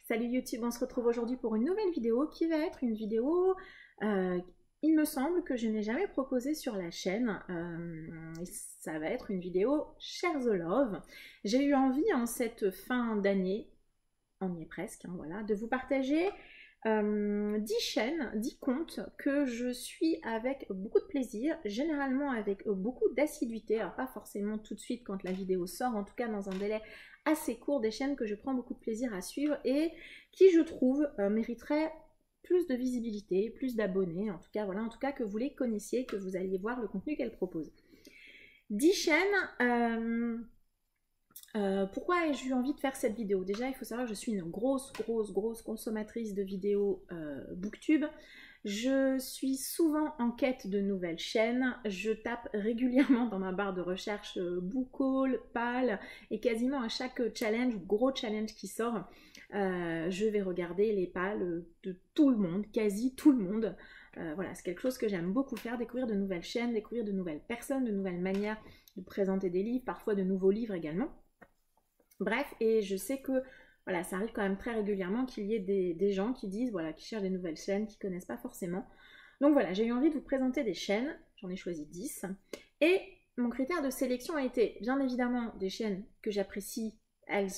Salut YouTube, on se retrouve aujourd'hui pour une nouvelle vidéo qui va être une vidéo, il me semble que je n'ai jamais proposée sur la chaîne. Ça va être une vidéo Share the Love. J'ai eu envie en cette fin d'année, on y est presque, hein, voilà, de vous partager 10 chaînes, 10 comptes que je suis avec beaucoup de plaisir, généralement avec beaucoup d'assiduité, alors pas forcément tout de suite quand la vidéo sort, en tout cas dans un délai assez court, des chaînes que je prends beaucoup de plaisir à suivre et qui je trouve mériteraient plus de visibilité, plus d'abonnés, en tout cas voilà, en tout cas que vous les connaissiez, que vous alliez voir le contenu qu'elles proposent. 10 chaînes. Pourquoi ai-je eu envie de faire cette vidéo? Déjà, il faut savoir que je suis une grosse consommatrice de vidéos Booktube. Je suis souvent en quête de nouvelles chaînes. Je tape régulièrement dans ma barre de recherche Book Haul, PAL, et quasiment à chaque challenge, gros challenge qui sort, je vais regarder les PAL de tout le monde, quasi tout le monde. Voilà, c'est quelque chose que j'aime beaucoup faire, découvrir de nouvelles chaînes, découvrir de nouvelles personnes, de nouvelles manières de présenter des livres, parfois de nouveaux livres également. Bref, et je sais que voilà, ça arrive quand même très régulièrement qu'il y ait des gens qui disent, voilà, qui cherchent des nouvelles chaînes, qui ne connaissent pas forcément. Donc voilà, j'ai eu envie de vous présenter des chaînes, j'en ai choisi 10. Et mon critère de sélection a été, bien évidemment, des chaînes que j'apprécie,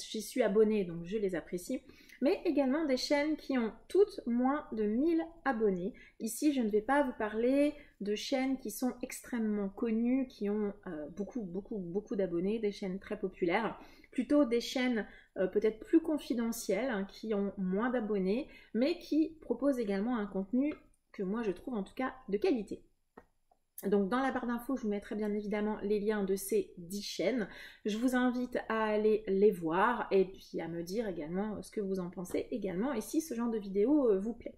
j'y suis abonnée, donc je les apprécie, mais également des chaînes qui ont toutes moins de 1000 abonnés. Ici, je ne vais pas vous parler de chaînes qui sont extrêmement connues, qui ont beaucoup d'abonnés, des chaînes très populaires, plutôt des chaînes peut-être plus confidentielles, hein, qui ont moins d'abonnés, mais qui proposent également un contenu que moi je trouve en tout cas de qualité. Donc dans la barre d'infos, je vous mettrai bien évidemment les liens de ces 10 chaînes. Je vous invite à aller les voir et puis à me dire également ce que vous en pensez également et si ce genre de vidéo vous plaît.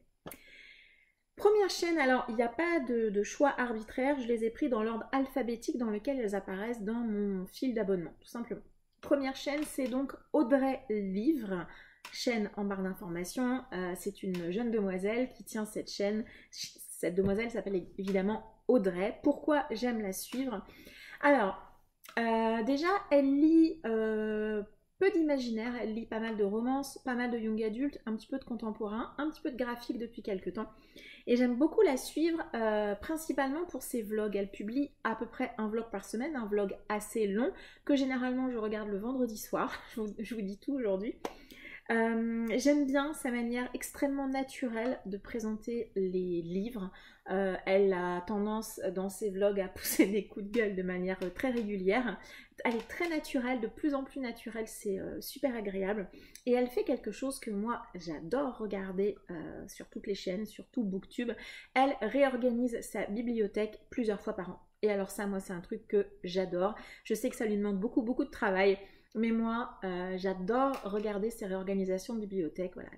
Première chaîne, alors il n'y a pas de choix arbitraire, je les ai pris dans l'ordre alphabétique dans lequel elles apparaissent dans mon fil d'abonnement, tout simplement. Première chaîne, c'est donc Audrey Livre, chaîne en barre d'information. C'est une jeune demoiselle qui tient cette chaîne. Cette demoiselle s'appelle évidemment Audrey. Pourquoi j'aime la suivre? Alors, déjà, elle lit peu d'imaginaire, elle lit pas mal de romances, pas mal de young adult, un petit peu de contemporain, un petit peu de graphique depuis quelques temps. Et j'aime beaucoup la suivre, principalement pour ses vlogs. Elle publie à peu près un vlog par semaine, un vlog assez long, que généralement je regarde le vendredi soir. Je vous dis tout aujourd'hui. J'aime bien sa manière extrêmement naturelle de présenter les livres. Elle a tendance dans ses vlogs à pousser des coups de gueule de manière très régulière. Elle est très naturelle, de plus en plus naturelle, c'est super agréable. Et elle fait quelque chose que moi j'adore regarder sur toutes les chaînes, surtout Booktube. Elle réorganise sa bibliothèque plusieurs fois par an. Et alors ça, moi c'est un truc que j'adore. Je sais que ça lui demande beaucoup de travail. Mais moi, j'adore regarder ces réorganisations de bibliothèque. Voilà.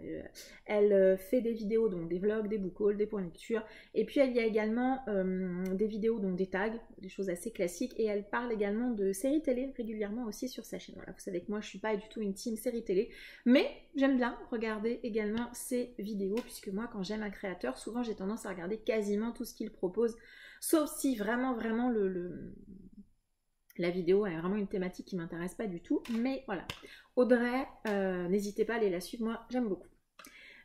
Elle fait des vidéos, donc des vlogs, des book hauls, des points de lecture. Et puis, il y a également des vidéos, donc des tags, des choses assez classiques. Et elle parle également de séries télé régulièrement aussi sur sa chaîne. Voilà, vous savez que moi, je ne suis pas du tout une team série télé. Mais j'aime bien regarder également ses vidéos, puisque moi, quand j'aime un créateur, souvent, j'ai tendance à regarder quasiment tout ce qu'il propose. Sauf si vraiment la vidéo a vraiment une thématique qui ne m'intéresse pas du tout. Mais voilà, Audrey, n'hésitez pas à aller la suivre, moi j'aime beaucoup.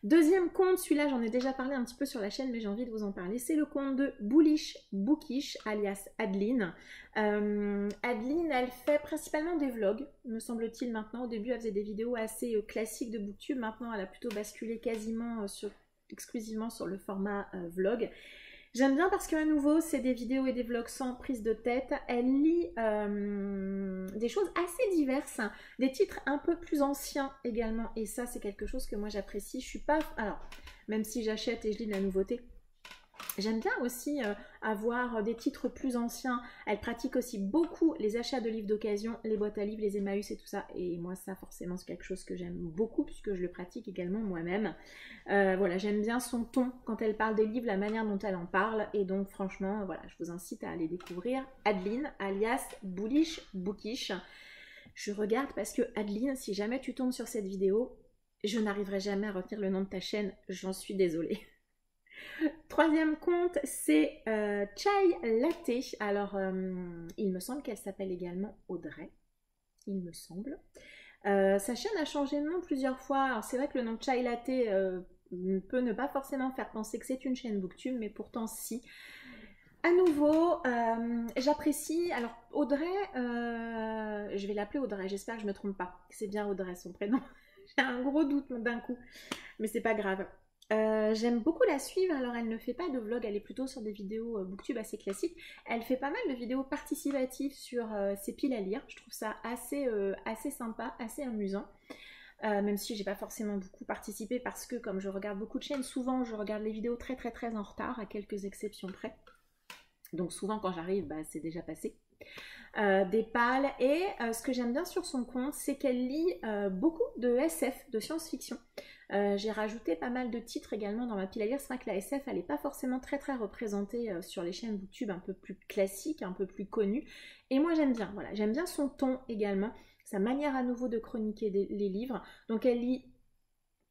Deuxième compte, celui-là j'en ai déjà parlé un petit peu sur la chaîne, mais j'ai envie de vous en parler. C'est le compte de Bullish Bookish, alias Adeline. Adeline, elle fait principalement des vlogs, me semble-t-il maintenant. Au début, elle faisait des vidéos assez classiques de Booktube. Maintenant, elle a plutôt basculé quasiment exclusivement sur le format vlog. J'aime bien parce qu'à nouveau, c'est des vidéos et des vlogs sans prise de tête. Elle lit des choses assez diverses, des titres un peu plus anciens également. Et ça, c'est quelque chose que moi j'apprécie. Je suis pas... Alors, même si j'achète et je lis de la nouveauté, j'aime bien aussi avoir des titres plus anciens. Elle pratique aussi beaucoup les achats de livres d'occasion, les boîtes à livres, les Emmaüs et tout ça. Et moi, ça, forcément, c'est quelque chose que j'aime beaucoup puisque je le pratique également moi-même. Voilà, j'aime bien son ton quand elle parle des livres, la manière dont elle en parle. Et donc, franchement, voilà, je vous incite à aller découvrir Adeline, alias Bullish Bookish. Je regarde parce que Adeline, si jamais tu tombes sur cette vidéo, je n'arriverai jamais à retenir le nom de ta chaîne. J'en suis désolée. Troisième compte, c'est Chai Latte. Alors, il me semble qu'elle s'appelle également Audrey. Il me semble. Sa chaîne a changé de nom plusieurs fois. Alors c'est vrai que le nom Chai Latte peut ne pas forcément faire penser que c'est une chaîne booktube, mais pourtant si. À nouveau, j'apprécie. Alors Audrey, je vais l'appeler Audrey, j'espère que je ne me trompe pas. C'est bien Audrey son prénom. J'ai un gros doute d'un coup, mais c'est pas grave. J'aime beaucoup la suivre. Alors elle ne fait pas de vlog, elle est plutôt sur des vidéos booktube assez classiques. Elle fait pas mal de vidéos participatives sur ses piles à lire. Je trouve ça assez sympa, assez amusant. Même si j'ai pas forcément beaucoup participé parce que comme je regarde beaucoup de chaînes, souvent je regarde les vidéos très en retard, à quelques exceptions près. Donc souvent quand j'arrive, bah, c'est déjà passé. Des pales et ce que j'aime bien sur son compte, c'est qu'elle lit beaucoup de SF, de science-fiction. J'ai rajouté pas mal de titres également dans ma pile à lire. C'est vrai que la SF elle n'est pas forcément très représentée sur les chaînes booktube un peu plus classiques, un peu plus connues. Et moi j'aime bien, voilà, j'aime bien son ton également, sa manière à nouveau de chroniquer les livres. Donc elle lit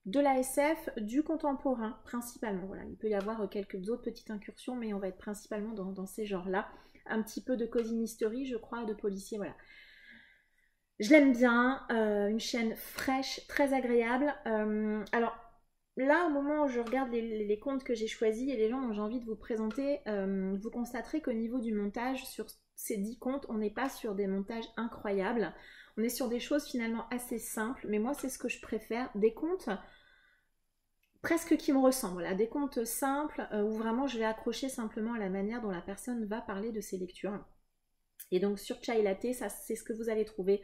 de la SF, du contemporain principalement. Voilà, il peut y avoir quelques autres petites incursions, mais on va être principalement dans ces genres-là. Un petit peu de cozy mystery, je crois, de policier, voilà. Je l'aime bien, une chaîne fraîche, très agréable. Alors là, au moment où je regarde les comptes que j'ai choisis et les gens dont j'ai envie de vous présenter, vous constaterez qu'au niveau du montage, sur ces 10 comptes, on n'est pas sur des montages incroyables. On est sur des choses finalement assez simples, mais moi c'est ce que je préfère, des comptes presque qui me ressemblent, voilà, des comptes simples où vraiment je vais accrocher simplement à la manière dont la personne va parler de ses lectures. Et donc sur Chai Latte, ça c'est ce que vous allez trouver,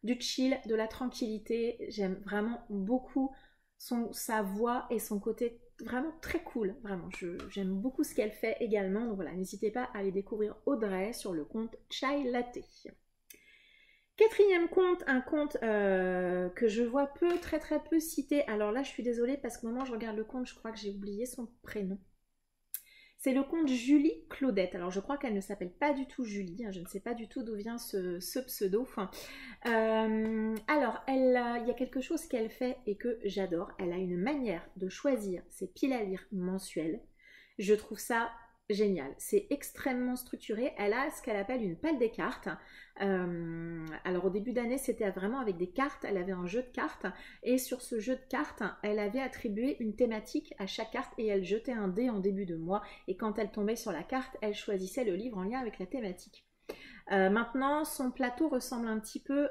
du chill, de la tranquillité. J'aime vraiment beaucoup sa voix et son côté vraiment très cool, vraiment. J'aime beaucoup ce qu'elle fait également, donc voilà, n'hésitez pas à aller découvrir Audrey sur le compte Chai Latte. Quatrième compte, un compte que je vois très peu cité. Alors là, je suis désolée parce qu'au moment où je regarde le compte, je crois que j'ai oublié son prénom. C'est le compte Julie Claudette. Alors je crois qu'elle ne s'appelle pas du tout Julie. Je ne sais pas du tout d'où vient ce pseudo. Alors, il y a quelque chose qu'elle fait et que j'adore. Elle a une manière de choisir ses piles à lire mensuelles. Je trouve ça génial. C'est extrêmement structuré. Elle a ce qu'elle appelle une palle des cartes. Alors au début d'année, c'était vraiment avec des cartes. Elle avait un jeu de cartes et sur ce jeu de cartes, elle avait attribué une thématique à chaque carte et elle jetait un dé en début de mois et quand elle tombait sur la carte, elle choisissait le livre en lien avec la thématique. Maintenant, son plateau ressemble un petit peu,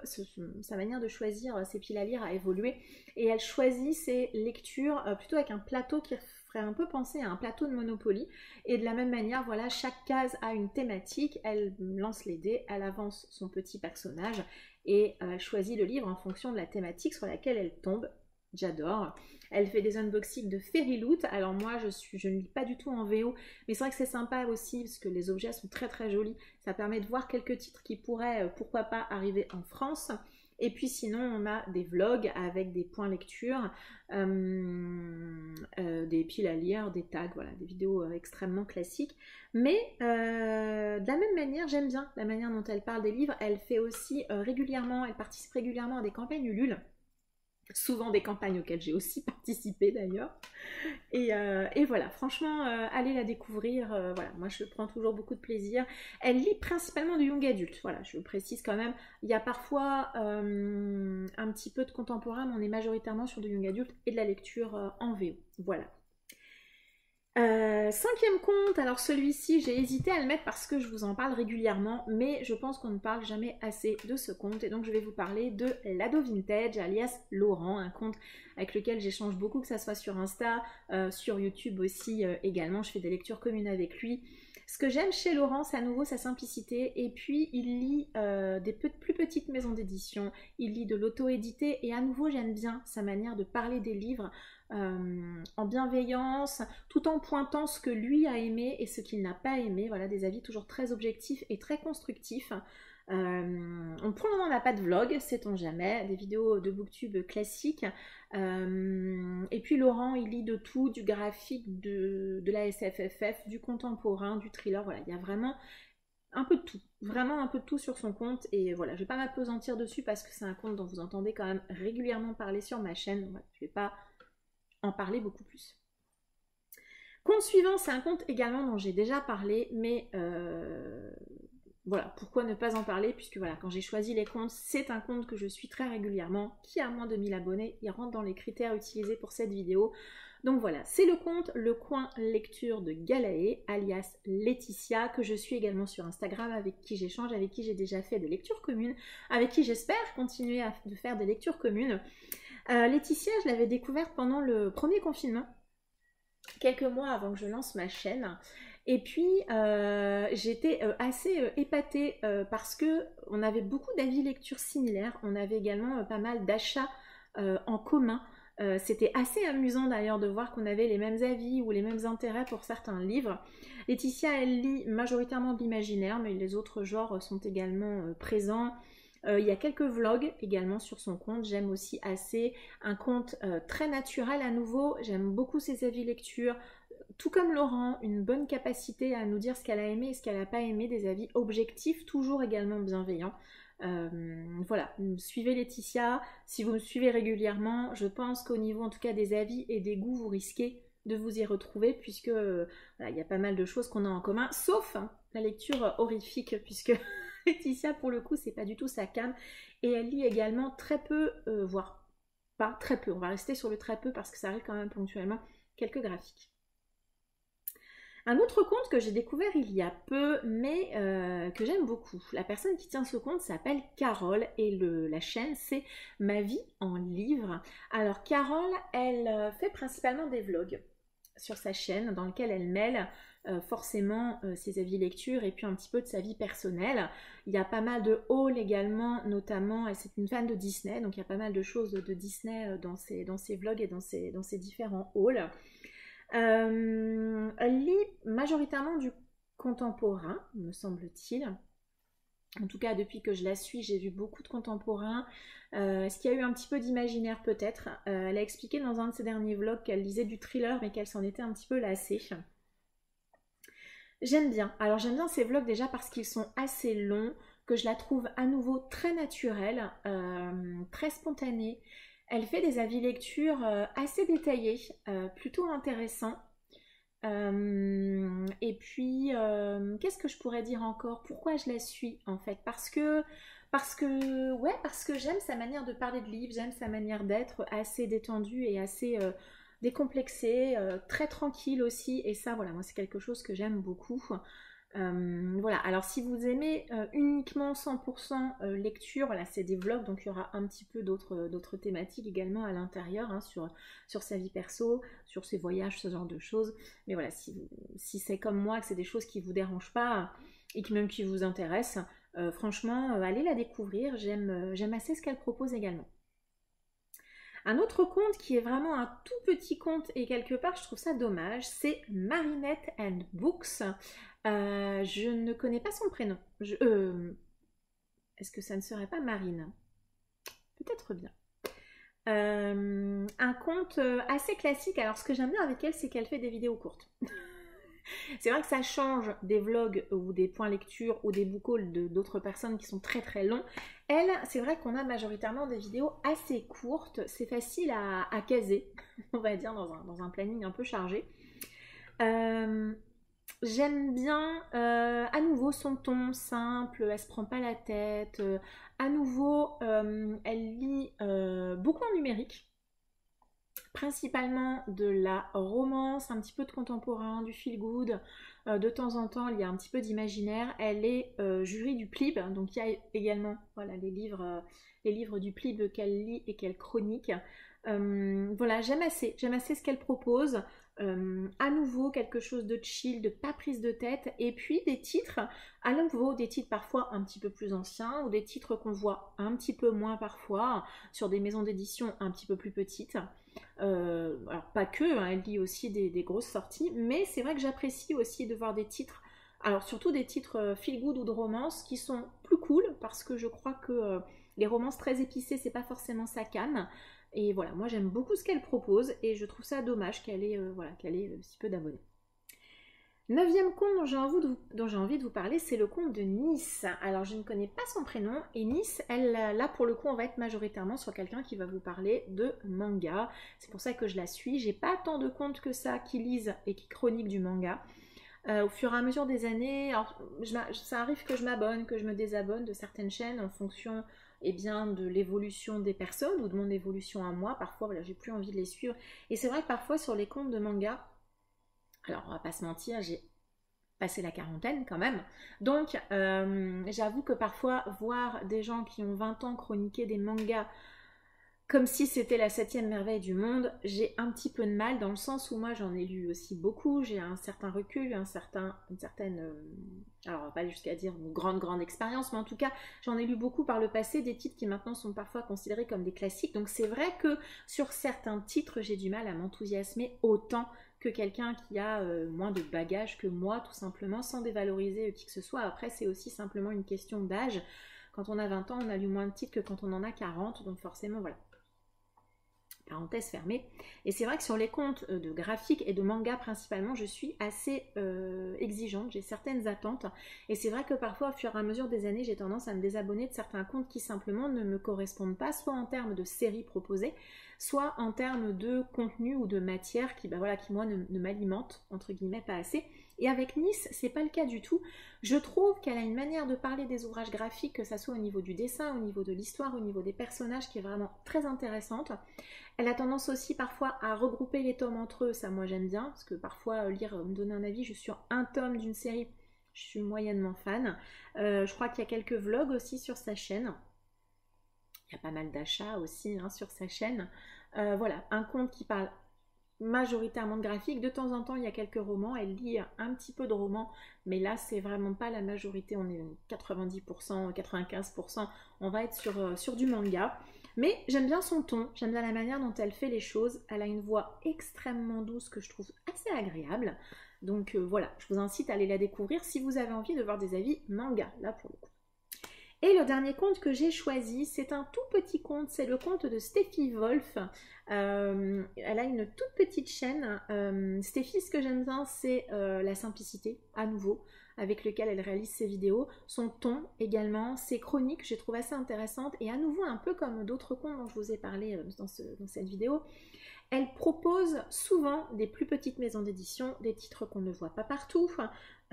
sa manière de choisir ses piles à lire a évolué et elle choisit ses lectures plutôt avec un plateau qui ferait un peu penser à un plateau de Monopoly. Et de la même manière, voilà, chaque case a une thématique, elle lance les dés, elle avance son petit personnage et elle choisit le livre en fonction de la thématique sur laquelle elle tombe. J'adore. Elle fait des unboxings de Fairy Loot. Alors moi, je ne lis pas du tout en VO, mais c'est vrai que c'est sympa aussi parce que les objets sont très jolis. Ça permet de voir quelques titres qui pourraient, pourquoi pas, arriver en France. Et puis sinon, on a des vlogs avec des points lecture, des piles à lire, des tags, voilà, des vidéos extrêmement classiques. Mais de la même manière, j'aime bien la manière dont elle parle des livres. Elle fait aussi régulièrement, elle participe régulièrement à des campagnes Ulule. Souvent des campagnes auxquelles j'ai aussi participé d'ailleurs. Et voilà, franchement, allez la découvrir. Voilà, moi je prends toujours beaucoup de plaisir. Elle lit principalement du young adulte. Voilà, je le précise quand même. Il y a parfois un petit peu de contemporain, mais on est majoritairement sur du young adulte et de la lecture en VO. Voilà. Cinquième compte, alors celui-ci j'ai hésité à le mettre parce que je vous en parle régulièrement, mais je pense qu'on ne parle jamais assez de ce compte et donc je vais vous parler de l'ado vintage alias Laurent, un compte avec lequel j'échange beaucoup, que ça soit sur Insta, sur YouTube aussi également, je fais des lectures communes avec lui. Ce que j'aime chez Laurent, c'est à nouveau sa simplicité et puis il lit des plus petites maisons d'édition, il lit de l'auto-édité et à nouveau j'aime bien sa manière de parler des livres en bienveillance, tout en pointant ce que lui a aimé et ce qu'il n'a pas aimé. Voilà, des avis toujours très objectifs et très constructifs. Pour le moment, on n'a pas de vlog, sait-on jamais, des vidéos de booktube classiques. Et puis Laurent, il lit de tout, du graphique, de la SFFF, du contemporain, du thriller. Voilà, il y a vraiment un peu de tout, vraiment un peu de tout sur son compte. Et voilà, je ne vais pas m'apesantir dessus parce que c'est un compte dont vous entendez quand même régulièrement parler sur ma chaîne. Voilà, je ne vais pas en parler beaucoup plus. Compte suivant, c'est un compte également dont j'ai déjà parlé, mais voilà, pourquoi ne pas en parler, puisque voilà, quand j'ai choisi les comptes, c'est un compte que je suis très régulièrement, qui a moins de 1000 abonnés, il rentre dans les critères utilisés pour cette vidéo. Donc voilà, c'est le compte Le Coin Lecture de Galae, alias Laetitia, que je suis également sur Instagram, avec qui j'échange, avec qui j'ai déjà fait des lectures communes, avec qui j'espère continuer à faire des lectures communes. Laetitia, je l'avais découverte pendant le premier confinement, quelques mois avant que je lance ma chaîne. Et puis j'étais assez épatée parce que on avait beaucoup d'avis lecture similaires, on avait également pas mal d'achats en commun. C'était assez amusant d'ailleurs de voir qu'on avait les mêmes avis ou les mêmes intérêts pour certains livres. Laetitia, elle lit majoritairement de l'imaginaire, mais les autres genres sont également présents. Il y a quelques vlogs également sur son compte. J'aime aussi assez un compte très naturel à nouveau. J'aime beaucoup ses avis lecture. Tout comme Laurent, une bonne capacité à nous dire ce qu'elle a aimé et ce qu'elle n'a pas aimé, des avis objectifs, toujours également bienveillants. Voilà, suivez Laetitia. Si vous me suivez régulièrement, je pense qu'au niveau en tout cas des avis et des goûts, vous risquez de vous y retrouver, puisque voilà, il y a pas mal de choses qu'on a en commun, sauf la lecture horrifique, puisque Laetitia, pour le coup, c'est pas du tout sa came, et elle lit également très peu, voire pas très peu, on va rester sur le très peu parce que ça arrive quand même ponctuellement, quelques graphiques. Un autre compte que j'ai découvert il y a peu, mais que j'aime beaucoup. La personne qui tient ce compte s'appelle Carole et la chaîne c'est Ma vie en livre. Alors Carole, elle fait principalement des vlogs sur sa chaîne dans lequel elle mêle forcément ses avis lecture et puis un petit peu de sa vie personnelle. Il y a pas mal de hauls également, notamment, c'est une fan de Disney, donc il y a pas mal de choses de Disney dans ses vlogs et dans ses différents hauls. Elle lit majoritairement du contemporain, me semble-t-il. En tout cas, depuis que je la suis, j'ai vu beaucoup de contemporains. Est-ce qu'il y a eu un petit peu d'imaginaire peut-être? Elle a expliqué dans un de ses derniers vlogs qu'elle lisait du thriller, mais qu'elle s'en était un petit peu lassée. J'aime bien. Alors j'aime bien ces vlogs déjà parce qu'ils sont assez longs, que je la trouve à nouveau très naturelle, très spontanée. Elle fait des avis lecture assez détaillés, plutôt intéressants. Et puis, qu'est-ce que je pourrais dire encore? Pourquoi je la suis en fait? Parce que j'aime sa manière de parler de livres, j'aime sa manière d'être assez détendue et assez décomplexée, très tranquille aussi. Et ça, voilà, moi c'est quelque chose que j'aime beaucoup. Voilà, alors si vous aimez uniquement 100% lecture, là c'est des vlogs, donc il y aura un petit peu d'autres thématiques également à l'intérieur, hein, sur sa vie perso, sur ses voyages, ce genre de choses. Mais voilà, si c'est comme moi, que c'est des choses qui ne vous dérangent pas et même qui vous intéressent, franchement, allez la découvrir, j'aime assez ce qu'elle propose également. Un autre compte qui est vraiment un tout petit compte et quelque part je trouve ça dommage, c'est Marinette and Books. Je ne connais pas son prénom. Est-ce que ça ne serait pas Marine? Peut-être bien. Un compte assez classique. Alors ce que j'aime bien avec elle, c'est qu'elle fait des vidéos courtes. C'est vrai que ça change des vlogs ou des points lecture ou des book hauls d'autres personnes qui sont très très longs. Elle, c'est vrai qu'on a majoritairement des vidéos assez courtes. C'est facile à caser, on va dire, dans un planning un peu chargé. J'aime bien à nouveau son ton simple, elle se prend pas la tête. À nouveau, elle lit beaucoup en numérique. Principalement de la romance, un petit peu de contemporain, du feel good. De temps en temps, il y a un petit peu d'imaginaire. Elle est jury du PLIB, donc il y a également voilà, les livres du PLIB qu'elle lit et qu'elle chronique. Voilà, j'aime assez ce qu'elle propose. À nouveau, quelque chose de chill, de pas prise de tête. Et puis des titres, à nouveau, des titres parfois un petit peu plus anciens ou des titres qu'on voit un petit peu moins parfois sur des maisons d'édition un petit peu plus petites. Alors pas que, hein, elle lit aussi des grosses sorties, mais c'est vrai que j'apprécie aussi de voir des titres, alors surtout des titres feel good ou de romance qui sont plus cool, parce que je crois que les romances très épicées c'est pas forcément sa came, et voilà, moi j'aime beaucoup ce qu'elle propose et je trouve ça dommage qu'elle ait si peu d'abonnés. 9e compte dont j'ai envie de vous parler, c'est le compte de Nice. Alors je ne connais pas son prénom et Nice, elle, là pour le coup on va être majoritairement sur quelqu'un qui va vous parler de manga. C'est pour ça que je la suis. J'ai pas tant de comptes que ça qui lisent et qui chroniquent du manga. Au fur et à mesure des années, alors, ça arrive que je m'abonne, que je me désabonne de certaines chaînes en fonction bien, de l'évolution des personnes ou de mon évolution à moi. Parfois, voilà, j'ai plus envie de les suivre. Et c'est vrai que parfois sur les comptes de manga, alors on va pas se mentir, j'ai passé la quarantaine quand même. Donc j'avoue que parfois voir des gens qui ont 20 ans chroniquer des mangas comme si c'était la septième merveille du monde, j'ai un petit peu de mal dans le sens où moi j'en ai lu aussi beaucoup, j'ai un certain recul, une certaine, alors on va pas jusqu'à dire une grande expérience, mais en tout cas j'en ai lu beaucoup par le passé, des titres qui maintenant sont parfois considérés comme des classiques, donc c'est vrai que sur certains titres j'ai du mal à m'enthousiasmer autant que quelqu'un qui a moins de bagages que moi tout simplement, sans dévaloriser qui que ce soit. Après c'est aussi simplement une question d'âge, quand on a 20 ans on a lu moins de titres que quand on en a 40, donc forcément voilà. Parenthèse fermée. Et c'est vrai que sur les comptes de graphiques et de manga principalement, je suis assez exigeante, j'ai certaines attentes. Et c'est vrai que parfois, au fur et à mesure des années, j'ai tendance à me désabonner de certains comptes qui simplement ne me correspondent pas, soit en termes de séries proposées, soit en termes de contenu ou de matière qui, bah voilà, qui moi, ne m'alimente, entre guillemets, pas assez. Et avec Nice, c'est pas le cas du tout. Je trouve qu'elle a une manière de parler des ouvrages graphiques, que ça soit au niveau du dessin, au niveau de l'histoire, au niveau des personnages, qui est vraiment très intéressante. Elle a tendance aussi parfois à regrouper les tomes entre eux, ça moi j'aime bien, parce que parfois lire, me donner un avis, je suis sur un tome d'une série, je suis moyennement fan. Je crois qu'il y a quelques vlogs aussi sur sa chaîne. Il y a pas mal d'achats aussi sur sa chaîne. Voilà, un compte qui parle majoritairement de graphique. De temps en temps, il y a quelques romans. Elle lit un petit peu de romans, mais là, c'est vraiment pas la majorité. On est 90%, 95%. On va être sur du manga. Mais j'aime bien son ton, j'aime bien la manière dont elle fait les choses. Elle a une voix extrêmement douce que je trouve assez agréable. Donc voilà, je vous incite à aller la découvrir si vous avez envie de voir des avis manga, là pour le coup. Et le dernier conte que j'ai choisi, c'est un tout petit conte, c'est le conte de Steffi Wolf. Elle a une toute petite chaîne. Steffi, ce que j'aime bien, c'est la simplicité, à nouveau, avec lequel elle réalise ses vidéos. Son ton également, ses chroniques, je les trouve assez intéressantes. Et à nouveau, un peu comme d'autres contes dont je vous ai parlé dans cette vidéo, elle propose souvent des plus petites maisons d'édition, des titres qu'on ne voit pas partout.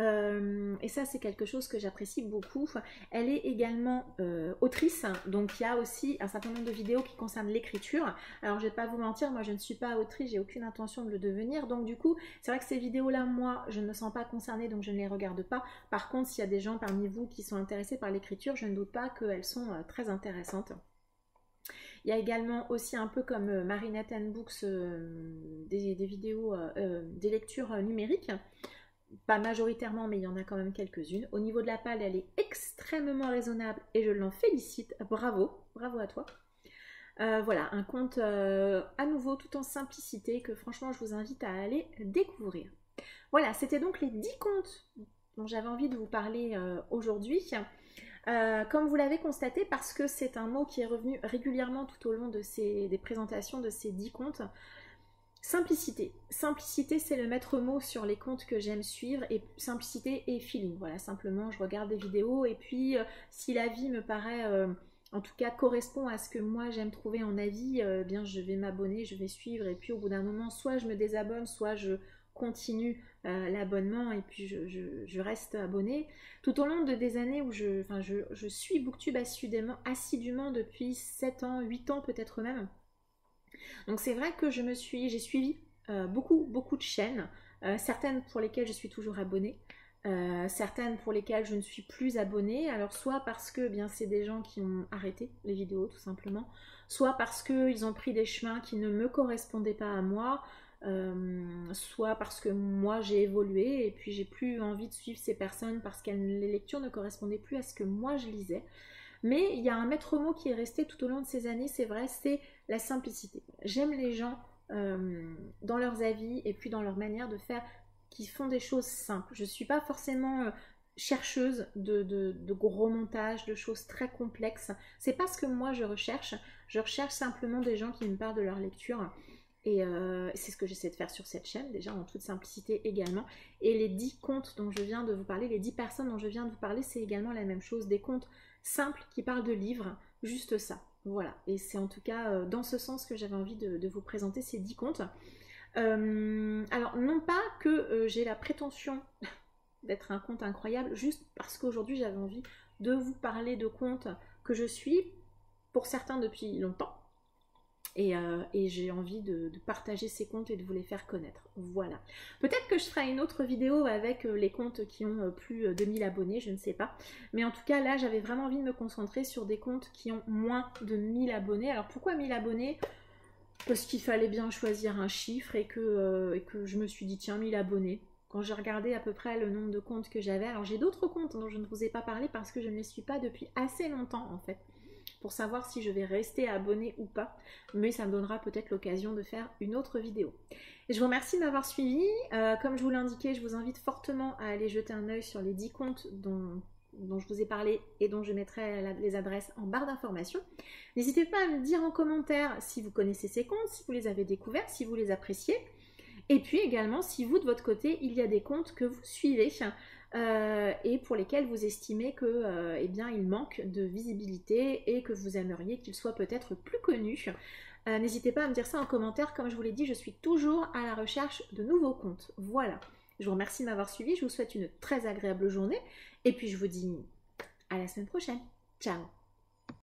Et ça, c'est quelque chose que j'apprécie beaucoup. Elle est également autrice, donc il y a aussi un certain nombre de vidéos qui concernent l'écriture. Alors, je ne vais pas vous mentir, moi je ne suis pas autrice, j'ai aucune intention de le devenir. Donc, du coup, c'est vrai que ces vidéos-là, moi, je ne me sens pas concernée, donc je ne les regarde pas. Par contre, s'il y a des gens parmi vous qui sont intéressés par l'écriture, je ne doute pas qu'elles sont très intéressantes. Il y a également aussi un peu comme Marinette and Books des vidéos, des lectures numériques. Pas majoritairement, mais il y en a quand même quelques-unes. Au niveau de la palle, elle est extrêmement raisonnable et je l'en félicite. Bravo, bravo à toi. Voilà, un conte à nouveau tout en simplicité que franchement je vous invite à aller découvrir. Voilà, c'était donc les 10 contes dont j'avais envie de vous parler aujourd'hui. Comme vous l'avez constaté, parce que c'est un mot qui est revenu régulièrement tout au long des présentations de ces 10 contes, simplicité. Simplicité, c'est le maître mot sur les comptes que j'aime suivre, et simplicité et feeling. Voilà, simplement, je regarde des vidéos, et puis si l'avis me paraît, en tout cas, correspond à ce que moi j'aime trouver en avis, bien je vais m'abonner, je vais suivre, et puis au bout d'un moment, soit je me désabonne, soit je continue l'abonnement et puis je reste abonnée. Tout au long des années où je suis Booktube assidûment depuis 7 ans, 8 ans peut-être même. Donc c'est vrai que j'ai suivi beaucoup de chaînes, certaines pour lesquelles je suis toujours abonnée, certaines pour lesquelles je ne suis plus abonnée, alors soit parce que bien c'est des gens qui ont arrêté les vidéos tout simplement, soit parce qu'ils ont pris des chemins qui ne me correspondaient pas à moi, soit parce que moi j'ai évolué et puis j'ai plus envie de suivre ces personnes parce que les lectures ne correspondaient plus à ce que moi je lisais. Mais il y a un maître mot qui est resté tout au long de ces années, c'est vrai, c'est la simplicité. J'aime les gens dans leurs avis et puis dans leur manière de faire, qui font des choses simples. Je ne suis pas forcément chercheuse de gros montages, de choses très complexes. C'est pas ce que moi je recherche simplement des gens qui me parlent de leur lecture. Et c'est ce que j'essaie de faire sur cette chaîne, déjà en toute simplicité également. Et les 10 contes dont je viens de vous parler, les 10 personnes dont je viens de vous parler, c'est également la même chose, des contes simples qui parlent de livres, juste ça. Voilà, et c'est en tout cas dans ce sens que j'avais envie de vous présenter ces 10 contes. Alors, non pas que j'ai la prétention d'être un compte incroyable, juste parce qu'aujourd'hui j'avais envie de vous parler de comptes que je suis, pour certains depuis longtemps. Et j'ai envie de partager ces comptes et de vous les faire connaître. Voilà. Peut-être que je ferai une autre vidéo avec les comptes qui ont plus de 1000 abonnés, je ne sais pas. Mais en tout cas, là, j'avais vraiment envie de me concentrer sur des comptes qui ont moins de 1000 abonnés. Alors, pourquoi 1000 abonnés? Parce qu'il fallait bien choisir un chiffre et que je me suis dit, tiens, 1000 abonnés. Quand j'ai regardé à peu près le nombre de comptes que j'avais, alors j'ai d'autres comptes dont je ne vous ai pas parlé parce que je ne les suis pas depuis assez longtemps en fait, pour savoir si je vais rester abonnée ou pas, mais ça me donnera peut-être l'occasion de faire une autre vidéo. Et je vous remercie de m'avoir suivi. Comme je vous l'indiquais, je vous invite fortement à aller jeter un œil sur les 10 comptes dont je vous ai parlé et dont je mettrai les adresses en barre d'informations. N'hésitez pas à me dire en commentaire si vous connaissez ces comptes, si vous les avez découverts, si vous les appréciez. Et puis également, si vous, de votre côté, il y a des comptes que vous suivez et pour lesquels vous estimez que, eh bien, il manque de visibilité et que vous aimeriez qu'ils soient peut-être plus connus. N'hésitez pas à me dire ça en commentaire. Comme je vous l'ai dit, je suis toujours à la recherche de nouveaux comptes. Voilà. Je vous remercie de m'avoir suivi. Je vous souhaite une très agréable journée. Et puis, je vous dis à la semaine prochaine. Ciao!